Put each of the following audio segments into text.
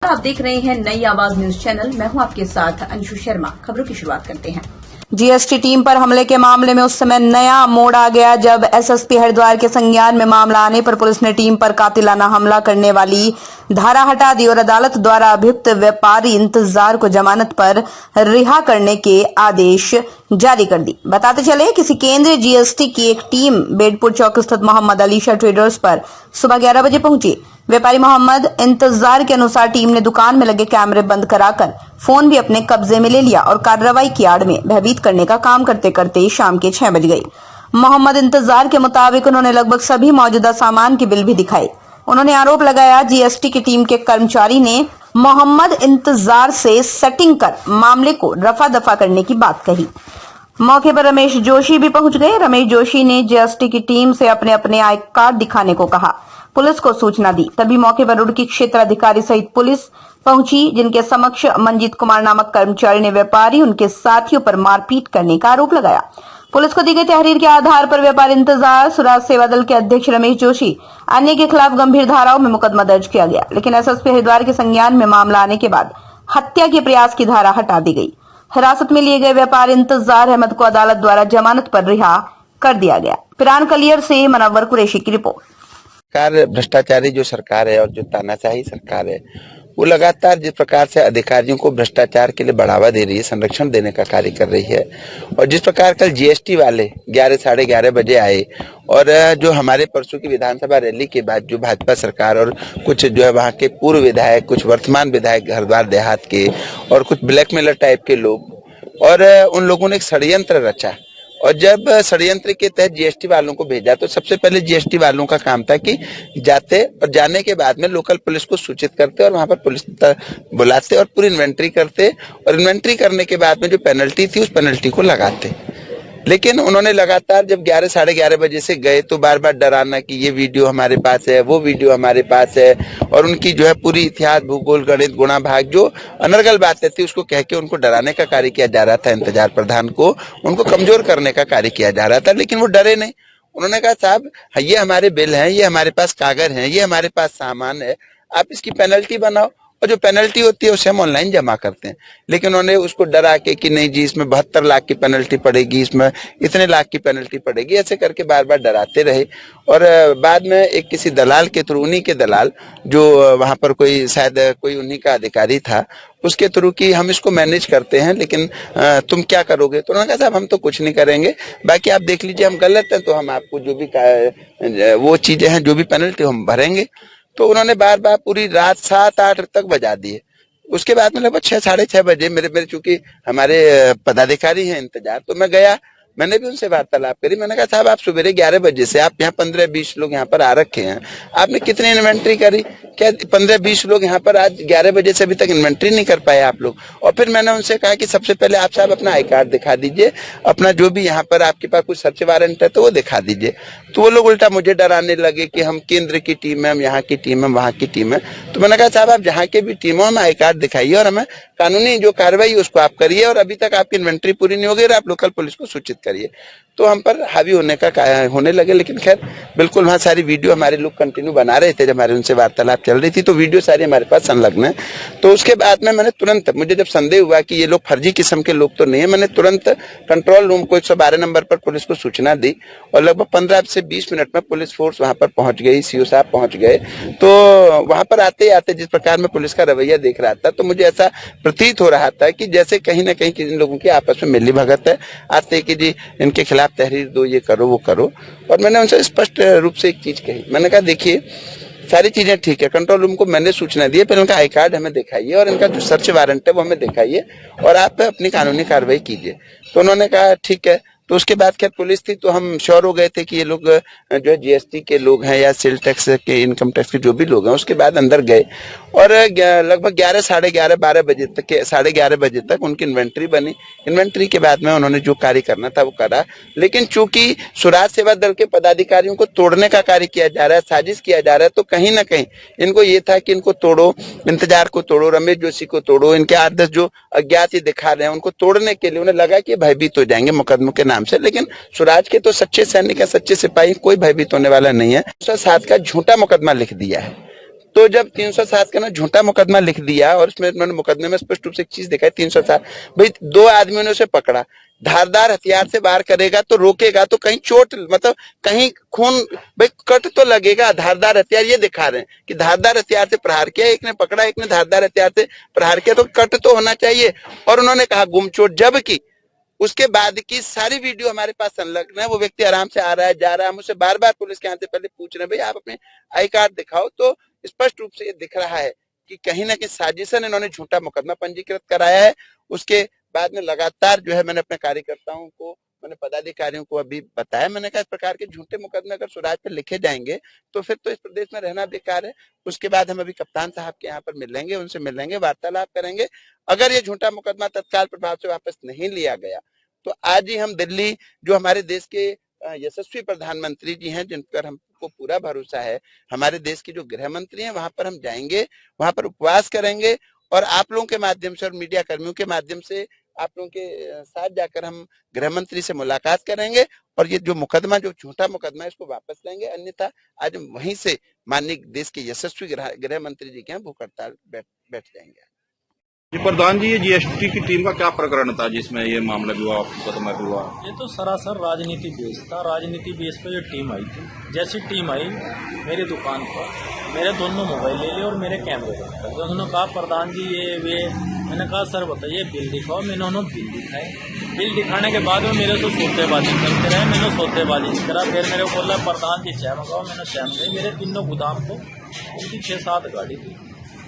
नमस्कार, आप देख रहे हैं नई आवाज न्यूज चैनल। मैं हूं आपके साथ अंशु शर्मा। खबरों की शुरुआत करते हैं। जीएसटी टीम पर हमले के मामले में उस समय नया मोड़ आ गया जब एसएसपी हरिद्वार के संज्ञान में मामला आने पर पुलिस ने टीम पर कातिलाना हमला करने वाली धारा हटा दी और अदालत द्वारा अभियुक्त व्यापारी इंतजार को जमानत पर रिहा करने के आदेश जारी कर दी। बताते चले, किसी केंद्रीय जीएसटी की एक टीम बेडपुर चौक स्थित मोहम्मद अलीशा ट्रेडर्स पर सुबह 11 बजे पहुंची। व्यापारी मोहम्मद इंतजार के अनुसार टीम ने दुकान में लगे कैमरे बंद कराकर फोन भी अपने कब्जे में ले लिया और कार्रवाई की आड़ में भयभीत करने का काम करते करते शाम के 6 बज गई। मोहम्मद इंतजार के मुताबिक उन्होंने लगभग सभी मौजूदा सामान के बिल भी दिखाए। उन्होंने आरोप लगाया जीएसटी की टीम के कर्मचारी ने मोहम्मद इंतजार से सेटिंग कर मामले को रफा दफा करने की बात कही। मौके पर रमेश जोशी भी पहुंच गए। रमेश जोशी ने जीएसटी की टीम से अपने अपने आई कार्ड दिखाने को कहा। पुलिस को सूचना दी, तभी मौके पर रुड़की क्षेत्राधिकारी सहित पुलिस पहुंची, जिनके समक्ष मंजीत कुमार नामक कर्मचारी ने व्यापारी उनके साथियों पर मारपीट करने का आरोप लगाया। पुलिस को दी गई तहरीर के आधार पर व्यापारी इंतजार, सुराज सेवा दल के अध्यक्ष रमेश जोशी अन्य के खिलाफ गंभीर धाराओं में मुकदमा दर्ज किया गया, लेकिन एसएसपी हरिद्वार के संज्ञान में मामला आने के बाद हत्या के प्रयास की धारा हटा दी गई। हिरासत में लिए गए व्यापारी इंतजार अहमद को अदालत द्वारा जमानत पर रिहा कर दिया गया। पिरान कलियर से मनव्वर कुरैशी की रिपोर्ट। सरकार भ्रष्टाचारी जो सरकार है और जो तानाशाही सरकार है, वो लगातार जिस प्रकार से अधिकारियों को भ्रष्टाचार के लिए बढ़ावा दे रही है, संरक्षण देने का कार्य कर रही है। और जिस प्रकार कल जीएसटी वाले 11 साढ़े 11 बजे आए और जो हमारे परसों की विधानसभा रैली के बाद जो भाजपा सरकार और कुछ जो है वहाँ के पूर्व विधायक, कुछ वर्तमान विधायक हरिद्वार देहात के और कुछ ब्लैकमेलर टाइप के लोग, और उन लोगों ने एक षड्यंत्र रचा। और जब षड्यंत्र के तहत जीएसटी वालों को भेजा तो सबसे पहले जीएसटी वालों का काम था कि जाते और जाने के बाद में लोकल पुलिस को सूचित करते और वहां पर पुलिस बुलाते और पूरी इन्वेंट्री करते, और इन्वेंट्री करने के बाद में जो पेनल्टी थी उस पेनल्टी को लगाते। लेकिन उन्होंने लगातार जब 11 साढ़े 11 बजे से गए तो बार बार डराना कि ये वीडियो हमारे पास है, वो वीडियो हमारे पास है, और उनकी जो है पूरी इतिहास, भूगोल, गणित, गुणा भाग जो अनर्गल बातें थी उसको कह के उनको डराने का कार्य किया जा रहा था। इंतजार प्रधान को उनको कमजोर करने का कार्य किया जा रहा था, लेकिन वो डरे नहीं। उन्होंने कहा, साहब ये हमारे बिल हैं, ये हमारे पास कागज हैं, ये हमारे पास सामान है, आप इसकी पेनल्टी बनाओ और जो पेनल्टी होती है उसे हम ऑनलाइन जमा करते हैं। लेकिन उन्होंने उसको डरा के कि नहीं जी इसमें 72 लाख की पेनल्टी पड़ेगी, इसमें इतने लाख की पेनल्टी पड़ेगी, ऐसे करके बार बार डराते रहे। और बाद में एक किसी दलाल के थ्रू, उन्हीं के दलाल जो वहां पर कोई शायद कोई उन्हीं का अधिकारी था, उसके थ्रू कि हम इसको मैनेज करते हैं, लेकिन तुम क्या करोगे? तो उन्होंने कहा साहब हम तो कुछ नहीं करेंगे, बाकी आप देख लीजिए हम गलत हैं तो हम आपको जो भी वो चीजें हैं, जो भी पेनल्टी हम भरेंगे। तो उन्होंने बार बार पूरी रात 7-8 तक बजा दिए। उसके बाद में लगभग 6 साढ़े 6 बजे मेरे चूंकि हमारे पदाधिकारी हैं इंतजार, तो मैं गया, मैंने भी उनसे वार्तालाप करी। मैंने कहा साहब आप सुबह 11 बजे से आप यहाँ 15-20 लोग यहाँ पर आ रखे हैं, आपने कितनी इन्वेंट्री करी? क्या 15-20 लोग यहाँ पर आज 11 बजे से अभी तक इन्वेंट्री नहीं कर पाए आप लोग? और फिर मैंने उनसे कहा कि सबसे पहले आप साहब अपना आई कार्ड दिखा दीजिए, अपना जो भी यहाँ पर आपके पास कुछ सर्च वारंट है तो वो दिखा दीजिए। तो वो लोग उल्टा मुझे डराने लगे कि हम केंद्र की टीम है, हम यहाँ की टीम है, वहाँ की टीम है। तो मैंने कहा साहब आप जहाँ के भी टीम हो हमें आई कार्ड दिखाइए और हमें कानूनी जो कार्रवाई उसको आप करिए, और अभी तक आपकी इन्वेंट्री पूरी नहीं हो गई और आप लोकल पुलिस को सूचित करिए। तो हम पर हावी होने लगे। लेकिन खैर बिल्कुल वहाँ सारी वीडियो हमारे लोग कंटिन्यू बना रहे थे, जब हमारे उनसे वार्तालाप चल रही थी तो वीडियो सारी हमारे पास संलग्न है। तो उसके बाद में मैंने तुरंत, मुझे जब संदेह हुआ कि ये लोग फर्जी किस्म के लोग तो नहीं है, मैंने तुरंत कंट्रोल रूम को 112 नंबर पर पुलिस को सूचना दी और लगभग 15 से 20 मिनट में पुलिस फोर्स वहां पर पहुंच गई, सीओ साहब पहुंच गए। तो वहां पर आते आते जिस प्रकार में पुलिस का रवैया देख रहा था तो मुझे ऐसा प्रतीत हो रहा था कि जैसे कहीं ना कहीं इन लोगों की आपस में मिली भगत है। आते कि जी इनके खिलाफ तहरीर दो, ये करो वो करो। और मैंने उनसे स्पष्ट रूप से एक चीज कही, मैंने कहा देखिए सारी चीजें ठीक है, कंट्रोल रूम को मैंने सूचना दी है, पहले उनका आई कार्ड हमें दिखाइए और इनका जो सर्च वारंट है वो हमें दिखाइए और आप अपनी कानूनी कार्रवाई कीजिए। तो उन्होंने कहा ठीक है। तो उसके बाद खैर पुलिस थी तो हम श्योर हो गए थे कि ये लोग जो है जीएसटी के लोग हैं या सेल टैक्स के, इनकम टैक्स के जो भी लोग हैं। उसके बाद अंदर गए और लगभग 11 साढ़े 11 12 बजे तक, 11:30 बजे तक उनकी इन्वेंट्री बनी। इन्वेंट्री के बाद में उन्होंने जो कार्य करना था वो करा, लेकिन चूंकि सुराज सेवा दल के पदाधिकारियों को तोड़ने का कार्य किया जा रहा है, साजिश किया जा रहा है, तो कहीं ना कहीं इनको ये था कि इनको तोड़ो, इंतजार को तोड़ो, रमेश जोशी को तोड़ो, इनके 8-10 जो अज्ञात ही दिखा रहे हैं उनको तोड़ने के लिए उन्हें लगा कि भयभीत हो जाएंगे मुकदमों के नाम से। लेकिन सुराज के तो सच्चे सैनिक है, सच्चे सिपाही, कोई भयभीत होने वाला नहीं है। 107 का झूठा मुकदमा लिख दिया है। तो जब 307 का ना झूठा मुकदमा लिख दिया और उसमें उन्होंने मुकदमे में स्पष्ट रूप से एक चीज देखा है 307, भाई 2 आदमियों ने उसे पकड़ा, धारदार हथियार से वार करेगा तो रोकेगा तो कहीं चोट मतलब कहीं खून, भाई कट तो लगेगा। धारदार हथियार ये दिखा रहे हैं कि धारदार हथियार से प्रहार किया, एक ने पकड़ा एक ने धारदार हथियार से प्रहार किया, तो कट तो होना चाहिए। और उन्होंने कहा गुमचोट, जबकि उसके बाद की सारी वीडियो हमारे पास संलग्न है। वो व्यक्ति आराम से आ रहा है जा रहा है, मुझसे बार बार पुलिस के आने से पहले पूछ रहे हैं भाई आप अपने आई कार्ड दिखाओ, तो स्पष्ट रूप से ये दिख रहा है कि कहीं ना कहीं साजिशन इन्होंने झूठा मुकदमा पंजीकृत कराया है। उसके बाद में लगातार जो है मैंने अपने कार्यकर्ताओं को, मैंने पदाधिकारियों को अभी बताया, मैंने कहा इस प्रकार के झूठे मुकदमे अगर सुराज पे लिखे जाएंगे तो फिर तो इस प्रदेश में रहना बेकार है। उसके बाद हम अभी कप्तान साहब के यहाँ पर मिलेंगे, उनसे मिलेंगे, वार्तालाप करेंगे। अगर ये झूठा मुकदमा तत्काल प्रभाव से वापस नहीं लिया गया तो आज ही हम दिल्ली, जो हमारे देश के यशस्वी प्रधानमंत्री जी हैं जिन पर हमको पूरा भरोसा है, हमारे देश के जो गृह मंत्री हैं, वहां पर हम जाएंगे, वहां पर उपवास करेंगे और आप लोगों के माध्यम से और मीडिया कर्मियों के माध्यम से आप लोगों के साथ जाकर हम गृह मंत्री से मुलाकात करेंगे और ये जो मुकदमा, जो झूठा मुकदमा है, इसको वापस लेंगे। अन्यथा आज हम वहीं से माननीय देश के यशस्वी गृह मंत्री जी के यहाँ भूख हड़ताल बैठ जाएंगे। जी प्रधान जी, ये जीएसटी की टीम का क्या प्रकरण था जिसमें ये मामला भी हुआ, मुकदमा भी हुआ? ये तो सरासर राजनीति बेस था। राजनीति बेस पर ये टीम आई थी। जैसी टीम आई मेरी दुकान पर, मेरे दोनों मोबाइल ले लिए और मेरे कैमरे बंद कर दिए। उन्होंने कहा प्रधान जी ये वे, मैंने कहा सर बताइए बिल दिखाओ। मैंने उन्होंने बिल दिखाए। बिल दिखाने के बाद में मेरे से सौदेबाजी करते रहे। मैंने सौदेबाजी नहीं करा। फिर मेरे को बोला प्रधान जी चाय मंगाओ। मैंने चाय मंगाई। मेरे तीनों गोदाम को उनकी 6-7 गाड़ी थी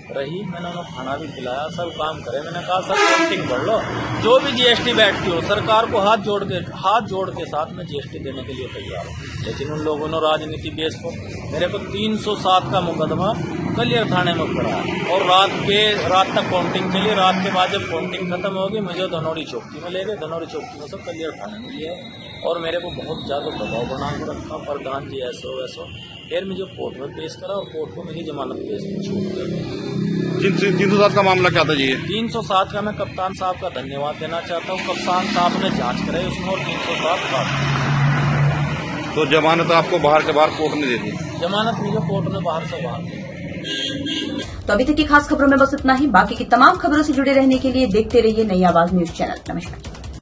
रही। मैंने उन्हें खाना भी खिलाया, सब काम करे। मैंने कहा सर काउंटिंग कर लो, जो भी जीएसटी बैठती हो सरकार को हाथ जोड़ के साथ में जीएसटी देने के लिए तैयार हूँ। लेकिन उन लोगों ने राजनीति बेस को मेरे को 307 का मुकदमा कलियर थाने में कराया और रात तक काउंटिंग चली। रात के बाद जब काउंटिंग खत्म होगी मुझे धनौरी चौकी में ले गए। धनौरी चौकी में सब कलियर थाने में लिया और मेरे को बहुत ज़्यादा दबाव बना के रखा, प्रधान जी ऐसो वैसो। फिर मुझे कोर्ट में पेश करा और कोर्ट को मेरी जमानत केस में छूट गई। 307 का मामला क्या था जी? 307 का मैं कप्तान साहब का धन्यवाद देना चाहता हूँ। कप्तान साहब ने जांच कराई उसमें और 307 का। तो जमानत आपको बाहर के बाहर कोर्ट ने दे दी? जमानत मुझे कोर्ट ने बाहर से बाहर दी। तो अभी तक की खास खबरों में बस इतना ही। बाकी की तमाम खबरों से जुड़े रहने के लिए देखते रहिए नई आवाज न्यूज चैनल। नमस्कार।